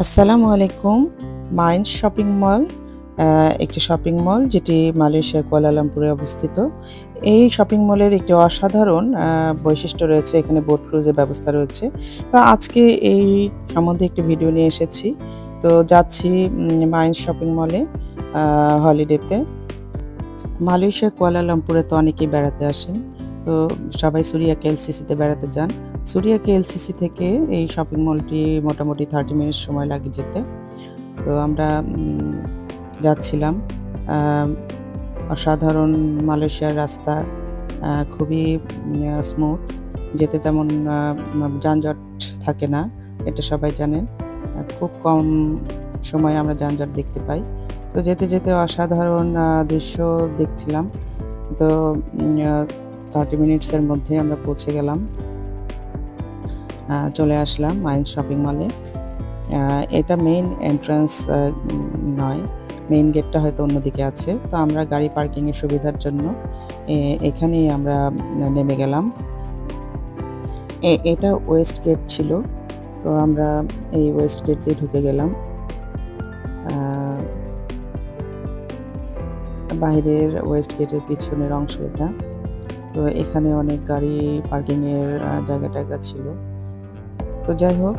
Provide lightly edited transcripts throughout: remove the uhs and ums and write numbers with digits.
আসসালামু আলাইকুম। Mines shopping mall একটি শপিং মল যেটি মালয়েশিয়ার কুয়ালালামপুরে অবস্থিত। এই শপিং মলের একটি অসাধারণ বৈশিষ্ট্য রয়েছে। এখানে বোট ক্রুজের ব্যবস্থা রয়েছে। তো আজকে এই সম্বন্ধে একটি ভিডিও নিয়ে এসেছি। তো যাচ্ছি মাইন্স শপিং মলে হলিডেতে। মালয়েশিয়ার কুয়ালালামপুরে তো অনেকেই বেড়াতে আসেন। তো সবাই সুরিয়া কেএলসিসিতে বেড়াতে যান। সুরিয়া কেএলসিসি থেকে এই শপিং মলটি মোটামুটি 30 মিনিট সময় লাগে যেতে। তো আমরা যাচ্ছিলাম। অসাধারণ মালয়েশিয়ার রাস্তা, খুবই স্মুথ। যেতে তেমন যানজট থাকে না, এটা সবাই জানেন। খুব কম সময়ে আমরা যানজট দেখতে পাই। তো যেতে যেতে অসাধারণ দৃশ্য দেখছিলাম। তো 30 মিনিটসের মধ্যে আমরা পৌঁছে গেলাম। চলে আসলাম মাইন্স শপিং মলে। এটা মেইন এন্ট্রান্স নয়, মেইন গেটটা হয়তো অন্যদিকে আছে। তো আমরা গাড়ি পার্কিংয়ের সুবিধার জন্য এখানেই আমরা নেমে গেলাম। এটা ওয়েস্ট গেট ছিল। তো আমরা এই ওয়েস্ট গেট দিয়ে ঢুকে গেলাম। বাইরের ওয়েস্ট গেটের পিছনের অংশ এটা। তো এখানে অনেক গাড়ি পার্কিংয়ের জায়গা ছিল। তো যাই হোক,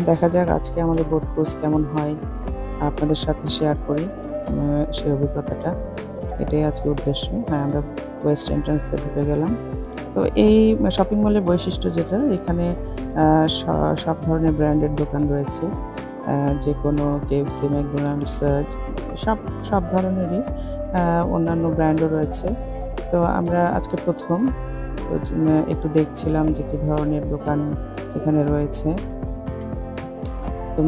দেখা যাক আজকে আমাদের বোট ক্রুজ কেমন হয়, আপনাদের সাথে শেয়ার করি সেই অভিজ্ঞতাটা। এটাই আজকে উদ্দেশ্য। হ্যাঁ, আমরা ওয়েস্ট এন্ট্রান্সে ঢুকে গেলাম। তো এই শপিং মলের বৈশিষ্ট্য যেটা, এখানে সব ধরনের ব্র্যান্ডের দোকান রয়েছে। যে কোনো কেএফসি, ম্যাকডোনাল্ডস, সব ধরনেরই অন্যান্য ব্র্যান্ডও রয়েছে। তো আমরা আজকে প্রথম একটু দেখছিলাম যে কী ধরনের দোকান এখানে রয়েছে। তো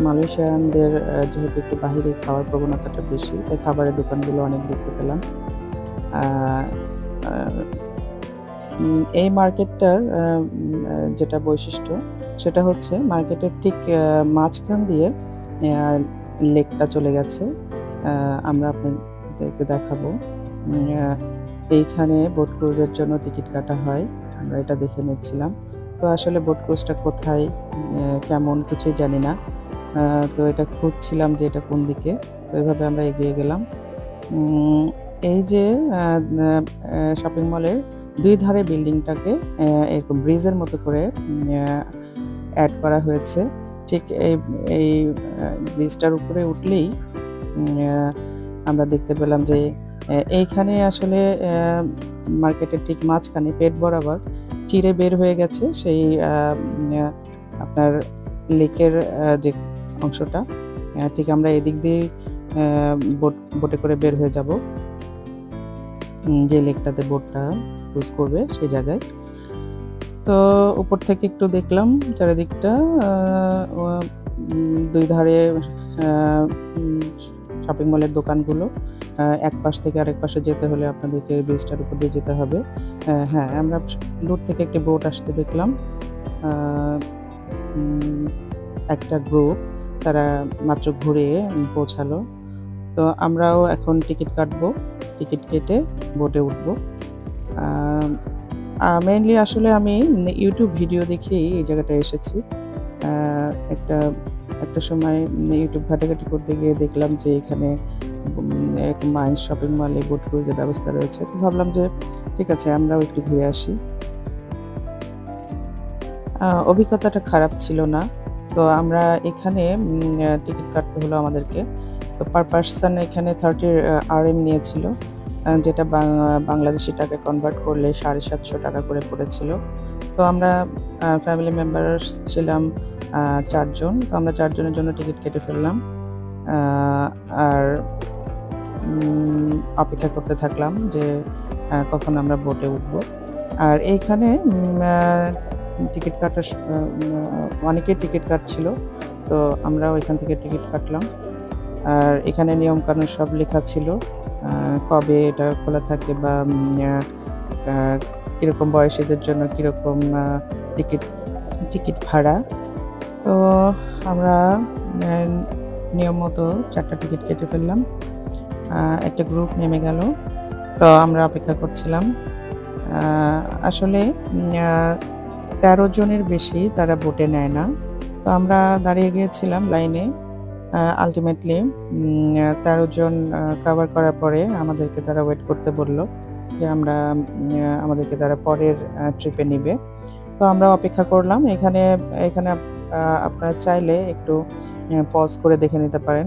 মালয়েশিয়ানদের যেহেতু একটু বাহিরে খাওয়ার প্রবণতাটা বেশি, তাই খাবারের দোকানগুলো অনেক দেখতে পেলাম। এই মার্কেটটার যেটা বৈশিষ্ট্য, সেটা হচ্ছে মার্কেটের ঠিক মাঝখান দিয়ে লেকটা চলে গেছে। আমরা আপনাদেরকে দেখাবো। এইখানে বোট ক্রুজের জন্য টিকিট কাটা হয়, আমরা এটা দেখে নিচ্ছিলাম। তো আসলে বোট ক্রুজটা কোথায়, কেমন কিছুই জানি না। তো এটা খুঁজছিলাম যে এটা কোন দিকে। তো এভাবে আমরা এগিয়ে গেলাম। এই যে শপিং মলের দুই ধারে বিল্ডিংটাকে এরকম ব্রিজের মতো করে অ্যাড করা হয়েছে। ঠিক এই ব্রিজটার উপরে উঠলেই আমরা দেখতে পেলাম যে এইখানে আসলে মার্কেটের ঠিক মাঝখানে পেট বরাবর চিরে বের হয়ে গেছে সেই আপনার লেকের যে অংশটা। ঠিক আমরা এদিক দিয়ে বোটে করে বের হয়ে যাব যে লেকটাতে বোটটা ক্রুজ করবে সেই জায়গায়। তো উপর থেকে একটু দেখলাম চারিদিকটা, দুই ধারে শপিং মলের দোকানগুলো। এক পাশ থেকে আরেক পাশে যেতে হলে আপনাদেরকে ব্রিজটার উপর দিয়ে যেতে হবে। হ্যাঁ, আমরা দূর থেকে একটি বোট আসতে দেখলাম। একটা গ্রুপ, তারা মাত্র ঘুরে পৌঁছালো। তো আমরাও এখন টিকিট কাটবো, টিকিট কেটে বোটে উঠবো। মেইনলি আসলে আমি ইউটিউব ভিডিও দেখেই এই জায়গাটায় এসেছি। একটা সময় ইউটিউব ঘাটাঘাটি করতে গিয়ে দেখলাম যে এখানে মাইন্স শপিং মলে বোট ক্রুজের ব্যবস্থা রয়েছে। তো ভাবলাম যে ঠিক আছে, আমরাও একটু ঘুরে আসি। অভিজ্ঞতাটা খারাপ ছিল না। তো আমরা এখানে টিকিট কাটতে হলো আমাদেরকে। তো পার পারসন এখানে 30 RM নিয়েছিল, যেটা বাংলাদেশি টাকায় কনভার্ট করলে 750 টাকা করে পড়েছিল। তো আমরা ফ্যামিলি মেম্বার্স ছিলাম 4 জন। তো আমরা 4 জনের জন্য টিকিট কেটে ফেললাম। আর অপেক্ষা করতে থাকলাম যে কখন আমরা বোটে উঠব। আর এইখানে টিকিট কাটার অনেকেই টিকিট কাটছিল। তো আমরাও এখান থেকে টিকিট কাটলাম। আর এখানে নিয়মকানুন সব লেখা ছিল, কবে এটা খোলা থাকে বা কীরকম বয়সীদের জন্য কীরকম টিকিট ভাড়া। তো আমরা নিয়ম মতো 4টা টিকিট কেটে ফেললাম। একটা গ্রুপ নেমে গেল। তো আমরা অপেক্ষা করছিলাম। আসলে 13 জনের বেশি তারা বোটে নেয় না। তো আমরা দাঁড়িয়ে গিয়েছিলাম লাইনে। আলটিমেটলি 13 জন কভার করার পরে আমাদেরকে তারা ওয়েট করতে বলল যে আমাদেরকে তারা পরের ট্রিপে নিবে। তো আমরা অপেক্ষা করলাম। এখানে এখানে আপনারা চাইলে একটু পজ করে দেখে নিতে পারেন।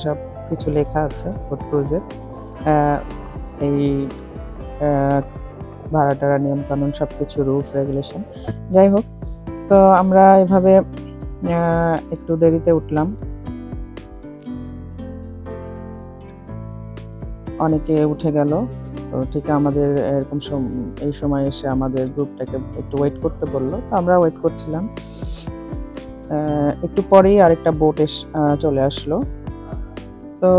সব কিছু লেখা আছে বোট ক্রুজের এই ভাড়া টাড়া নিয়ম কানুন সব কিছু রুলস রেগুলেশন। যাই হোক, তো আমরা এভাবে একটু দেরিতে উঠলাম। অনেকে উঠে গেল। তো ঠিক আমাদের এরকম এই সময় এসে আমাদের গ্রুপটাকে একটু ওয়েট করতে বললো। তো আমরা ওয়েট করছিলাম। একটু পরেই আরেকটা বোট চলে আসলো। তো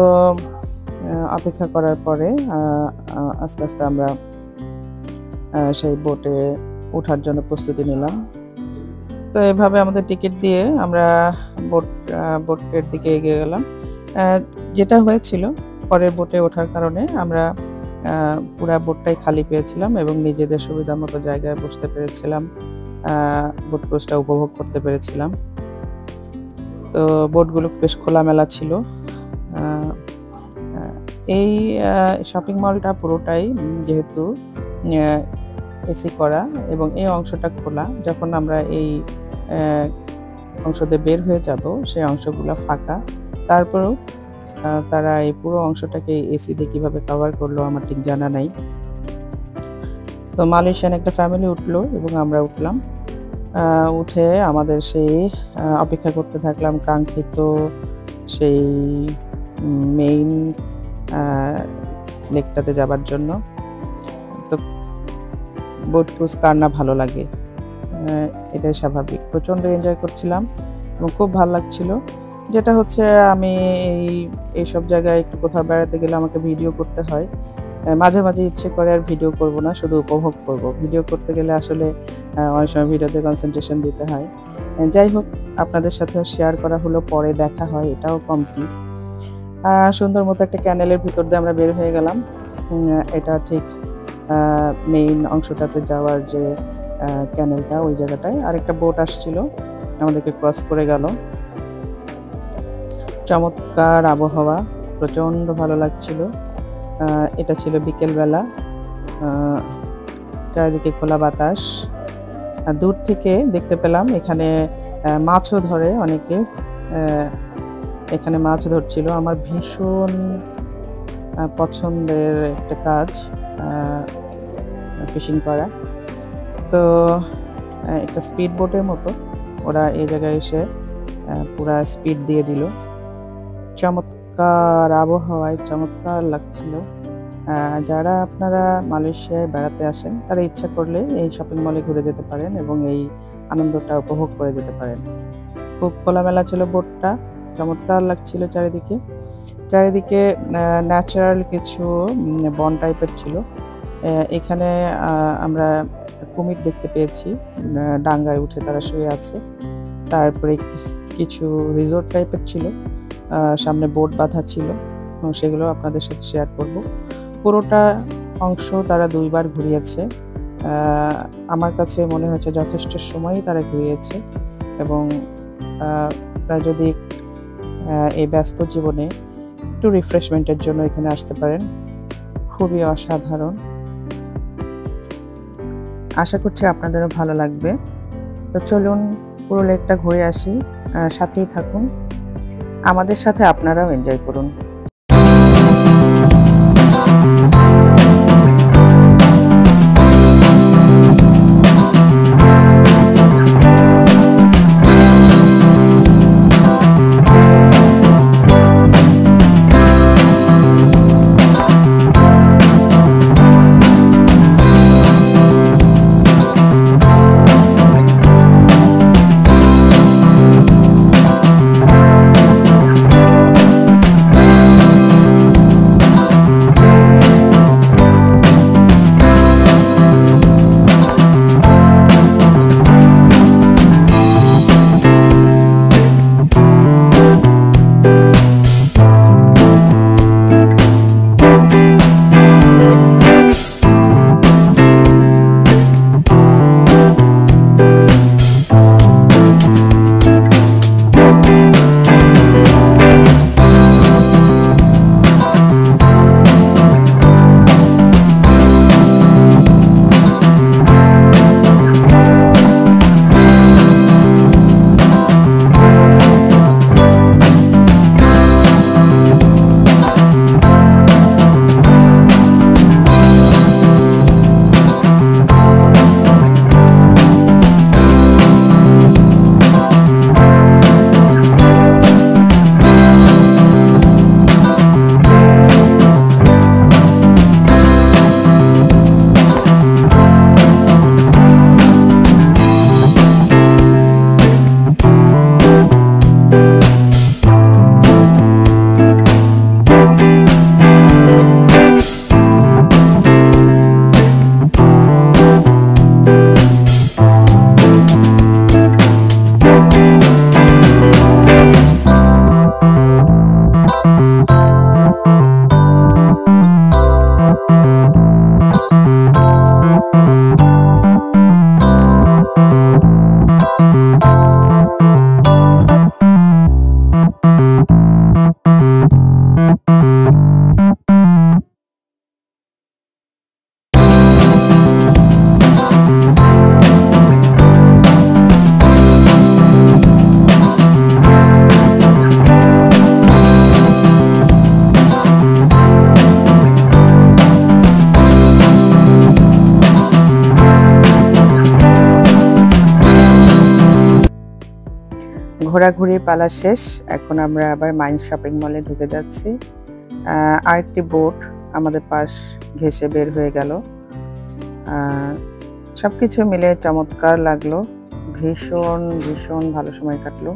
অপেক্ষা করার পরে আস্তে আস্তে আমরা সেই বোটে ওঠার জন্য প্রস্তুতি নিলাম। তো এভাবে আমাদের টিকিট দিয়ে আমরা বোটের দিকে এগিয়ে গেলাম। যেটা হয়েছিল, পরের বোটে ওঠার কারণে আমরা পুরা বোটটাই খালি পেয়েছিলাম এবং নিজেদের সুবিধা মতো জায়গায় বসতে পেরেছিলাম, বোট ক্রুজটা উপভোগ করতে পেরেছিলাম। তো বোটগুলো বেশ খোলামেলা ছিল। এই শপিং মলটা পুরোটাই যেহেতু এসি করা এবং এই অংশটা খোলা, যখন আমরা এই অংশ দিয়ে বের হয়ে যাব সেই অংশগুলো ফাঁকা। তারপরেও তারা এই পুরো অংশটাকে এসি দিয়ে কীভাবে কভার করলো আমার ঠিক জানা নাই। তো মালয়েশিয়ান একটা ফ্যামিলি উঠলো এবং আমরা উঠলাম। উঠে আমাদের সেই অপেক্ষা করতে থাকলাম কাঙ্ক্ষিত সেই মেইন লেকটাতে যাবার জন্য। তো বোট ক্রুজ কার না ভালো লাগে, এটাই স্বাভাবিক। প্রচণ্ড এনজয় করছিলাম এবং খুব ভালো লাগছিল। যেটা হচ্ছে, আমি এইসব জায়গায় একটু কোথাও বেড়াতে গেলে আমাকে ভিডিও করতে হয়। মাঝে মাঝে ইচ্ছে করে আর ভিডিও করব না, শুধু উপভোগ করব। ভিডিও করতে গেলে আসলে অনেক সময় ভিডিওতে কনসেন্ট্রেশন দিতে হয়। যাই হোক, আপনাদের সাথেও শেয়ার করা হলো, পরে দেখা হয়, এটাও কমপ্লিট। সুন্দর মতো একটা ক্যানেলের ভিতর দিয়ে আমরা বের হয়ে গেলাম। এটা ঠিক মেইন অংশটাতে যাওয়ার যে ক্যানেলটা, ওই জায়গাটায় আরেকটা বোট আসছিল, আমাদেরকে ক্রস করে গেল। চমৎকার আবহাওয়া, প্রচণ্ড ভালো লাগছিল। এটা ছিল বিকেলবেলা, চারিদিকে খোলা বাতাস। দূর থেকে দেখতে পেলাম এখানে মাছও ধরে অনেকে, এখানে মাছ ধরছিল। আমার ভীষণ পছন্দের একটা কাজ ফিশিং করা। তো একটা স্পিড বোটের মতো ওরা এই জায়গায় এসে পুরা স্পিড দিয়ে দিল। চমৎকার আবহাওয়ায় চমৎকার লাগছিল। যারা আপনারা মালয়েশিয়ায় বেড়াতে আসেন তারা ইচ্ছা করলে এই শপিং মলে ঘুরে যেতে পারেন এবং এই আনন্দটা উপভোগ করে যেতে পারেন। খুব খোলামেলা ছিল বোটটা, চমৎকার লাগছিল চারিদিকে। চারিদিকে ন্যাচারাল কিছু বন টাইপের ছিল। এখানে আমরা কুমির দেখতে পেয়েছি, ডাঙ্গায় উঠে তারা শুয়ে আছে। তারপরে কিছু রিসোর্ট টাইপের ছিল, সামনে বোট বাঁধা ছিল, সেগুলো আপনাদের সাথে শেয়ার করব। পুরোটা অংশ তারা 2 বার ঘুরিয়েছে। আমার কাছে মনে হচ্ছে যথেষ্ট সময়ই তারা ঘুরিয়েছে এবং আপনারা যদি এই ব্যস্ত জীবনে একটু রিফ্রেশমেন্টের জন্য এখানে আসতে পারেন, খুবই অসাধারণ। আশা করছি আপনাদেরও ভালো লাগবে। তো চলুন পুরো লেকটা ঘুরে আসি, সাথেই থাকুন, আমাদের সাথে আপনারাও এনজয় করুন। ঘোরাঘুরির পালা শেষ। এখন আমরা আবার মাইন্স শপিং মলে ঢুকে যাচ্ছি। আরেকটি বোট আমাদের পাশ ঘেঁষে বের হয়ে গেল। সবকিছু মিলে চমৎকার লাগলো, ভীষণ ভীষণ ভালো সময় কাটলো।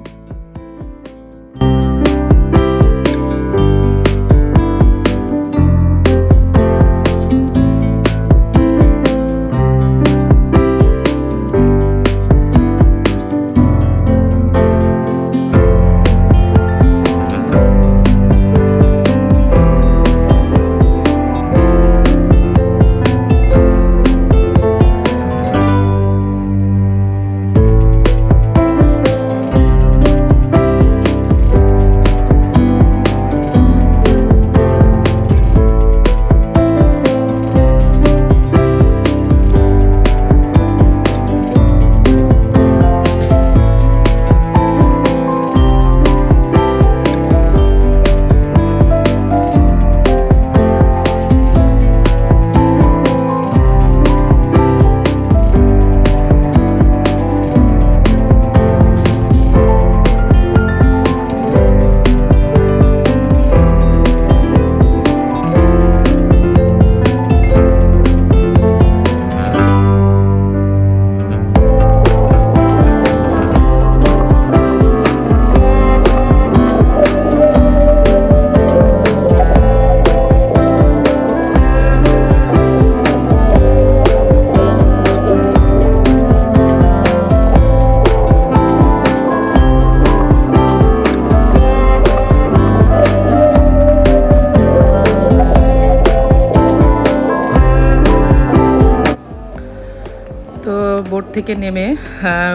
তো বোট থেকে নেমে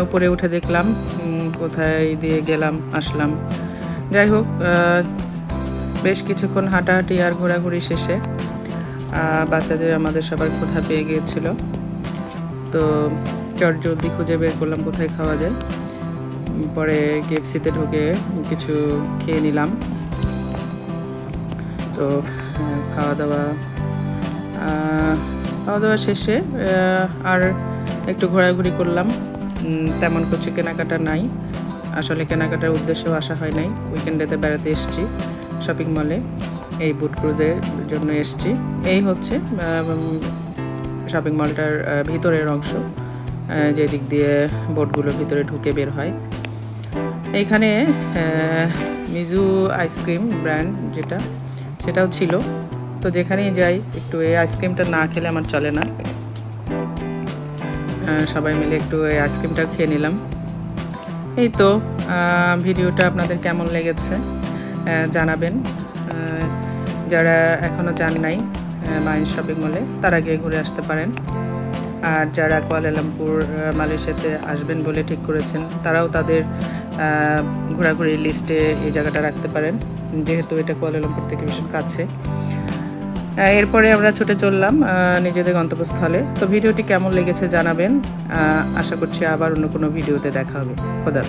উপরে উঠে দেখলাম কোথায় দিয়ে গেলাম আসলাম। যাই হোক, বেশ কিছুক্ষণ হাঁটাহাঁটি আর ঘোরাঘুরি শেষে বাচ্চাদের আমাদের সবার ক্ষুধা পেয়ে গিয়েছিল। তো চটজলদি খুঁজে বের করলাম কোথায় খাওয়া যায়। পরে কেএফসিতে ঢুকে কিছু খেয়ে নিলাম। তো খাওয়া দাওয়া শেষে আর একটু ঘোরাঘুরি করলাম। তেমন কিছু কেনাকাটা নাই, আসলে কেনাকাটার উদ্দেশ্যেও আসা হয় নাই। উইকেন্ডেতে বেড়াতে এসেছি শপিং মলে, এই বোট ক্রুজের জন্য এসেছি। এই হচ্ছে শপিং মলটার ভিতরের অংশ, যে দিক দিয়ে বোটগুলো ভিতরে ঢুকে বের হয়। এইখানে মিজু আইসক্রিম ব্র্যান্ড সেটাও ছিল। তো যেখানেই যাই একটু এই আইসক্রিমটা না খেলে আমার চলে না। সবাই মিলে একটু এই আইসক্রিমটা খেয়ে নিলাম। এই তো ভিডিওটা আপনাদের কেমন লেগেছে জানাবেন। যারা এখনও যান নাই মাইন্স শপিং মলে, তারা গিয়ে ঘুরে আসতে পারেন। আর যারা কুয়ালালামপুর মালয়েশিয়াতে আসবেন বলে ঠিক করেছেন, তারাও তাদের ঘোরাঘুরির লিস্টে এই জায়গাটা রাখতে পারেন, যেহেতু এটা কুয়ালালামপুর থেকে ভীষণ কাছে। এরপরে আমরা ছুটে চললাম নিজেদের গন্তব্যস্থলে। তো ভিডিওটি কেমন লেগেছে জানাবেন। আশা করছি আবার অন্য কোনো ভিডিওতে দেখা হবে। খোদা।